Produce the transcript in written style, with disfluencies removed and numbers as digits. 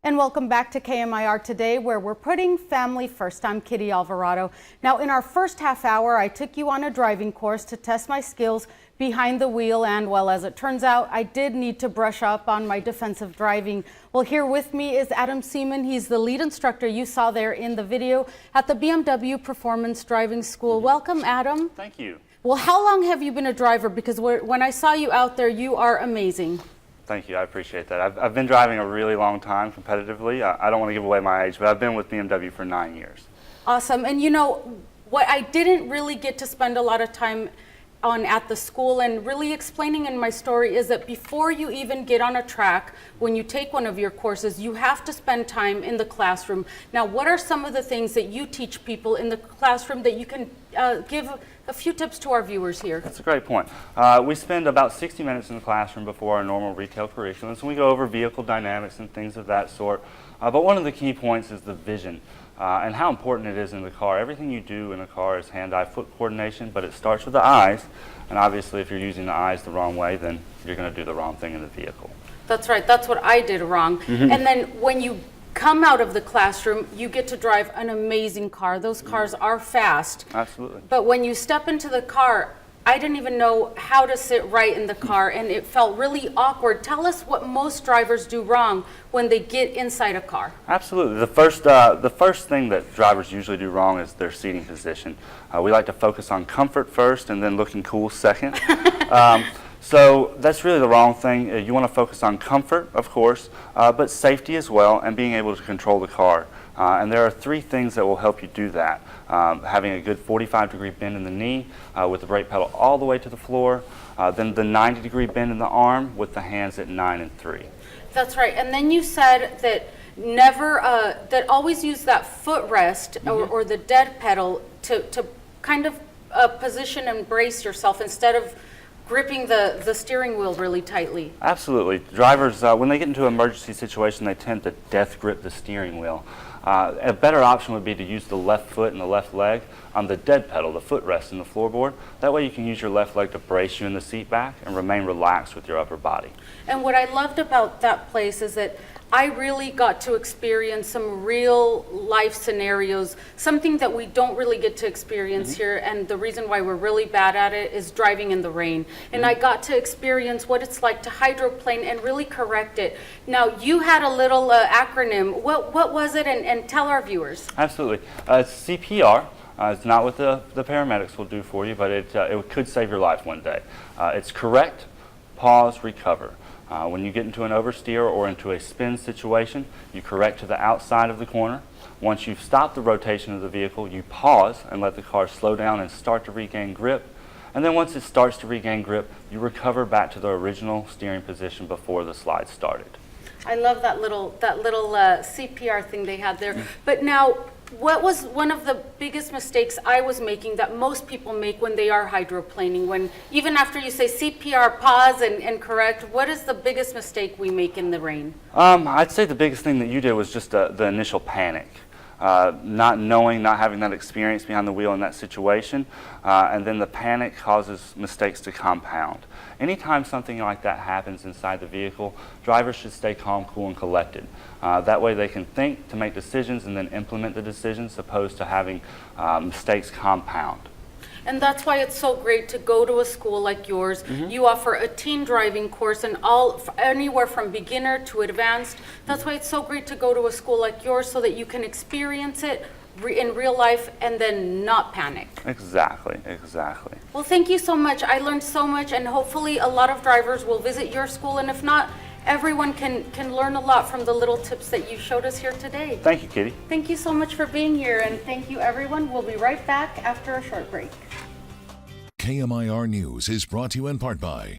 And welcome back to KMIR Today, where we're putting family first. I'm Kitty Alvarado. Now, in our first half hour, I took you on a driving course to test my skills behind the wheel, and well, as it turns out, I did need to brush up on my defensive driving. Well, here with me is Adam Seaman. He's the lead instructor you saw there in the video at the BMW Performance Driving School. Welcome, Adam. Thank you. Well, how long have you been a driver? Because when I saw you out there, you are amazing. Thank you. I appreciate that. I've been driving a really long time competitively. I don't want to give away my age, but I've been with BMW for 9 years. Awesome. And you know, what I didn't really get to spend a lot of time on at the school and really explaining in my story is that before you even get on a track, when you take one of your courses, you have to spend time in the classroom. Now, what are some of the things that you teach people in the classroom that you can give a few tips to our viewers here? That's a great point. We spend about 60 minutes in the classroom before our normal retail curriculum, so we go over vehicle dynamics and things of that sort. But one of the key points is the vision and how important it is in the car. Everything you do in a car is hand-eye foot coordination, but it starts with the eyes. And obviously, if you're using the eyes the wrong way, then you're going to do the wrong thing in the vehicle. That's right. That's what I did wrong. And then when you come out of the classroom, you get to drive an amazing car. Those cars are fast. Absolutely. But when you step into the car, I didn't even know how to sit right in the car, and it felt really awkward. Tell us what most drivers do wrong when they get inside a car. Absolutely. The first thing that drivers usually do wrong is their seating position. We like to focus on comfort first and then looking cool second. So that's really the wrong thing. You want to focus on comfort, of course, but safety as well, and being able to control the car. And there are 3 things that will help you do that. Having a good 45-degree bend in the knee with the brake pedal all the way to the floor, then the 90-degree bend in the arm with the hands at 9 and 3. That's right. And then you said that that always use that footrest or the dead pedal to kind of position and brace yourself instead of gripping the steering wheel really tightly. Absolutely. Drivers, when they get into an emergency situation, they tend to death grip the steering wheel. A better option would be to use the left foot and the left leg on the dead pedal, the footrest in the floorboard. That way you can use your left leg to brace you in the seat back and remain relaxed with your upper body. And what I loved about that place is that I really got to experience some real life scenarios, something that we don't really get to experience here, and the reason why we're really bad at it is driving in the rain. And I got to experience what it's like to hydroplane and really correct it. Now, you had a little acronym. What was it, and tell our viewers. Absolutely. It's CPR. It's not what the paramedics will do for you, but it could save your life one day. It's correct, pause, recover. When you get into an oversteer or into a spin situation, you correct to the outside of the corner. Once you've stopped the rotation of the vehicle, you pause and let the car slow down and start to regain grip. And then once it starts to regain grip, you recover back to the original steering position before the slide started. I love that little CPR thing they had there. But now, what was one of the biggest mistakes I was making that most people make when they are hydroplaning? When even after you say CPR, pause and correct, what is the biggest mistake we make in the rain? I'd say the biggest thing that you did was just the initial panic. Not knowing, not having that experience behind the wheel in that situation, and then the panic causes mistakes to compound. Anytime something like that happens inside the vehicle, drivers should stay calm, cool, and collected. That way they can think to make decisions and then implement the decisions, opposed to having mistakes compound. And that's why it's so great to go to a school like yours. You offer a teen driving course and anywhere from beginner to advanced. That's why it's so great to go to a school like yours so that you can experience it in real life and then not panic. Exactly, exactly. Well, thank you so much. I learned so much, and hopefully a lot of drivers will visit your school, and if not, everyone can learn a lot from the little tips that you showed us here today. Thank you, Kitty. Thank you so much for being here, and thank you, everyone. We'll be right back after a short break. KMIR News is brought to you in part by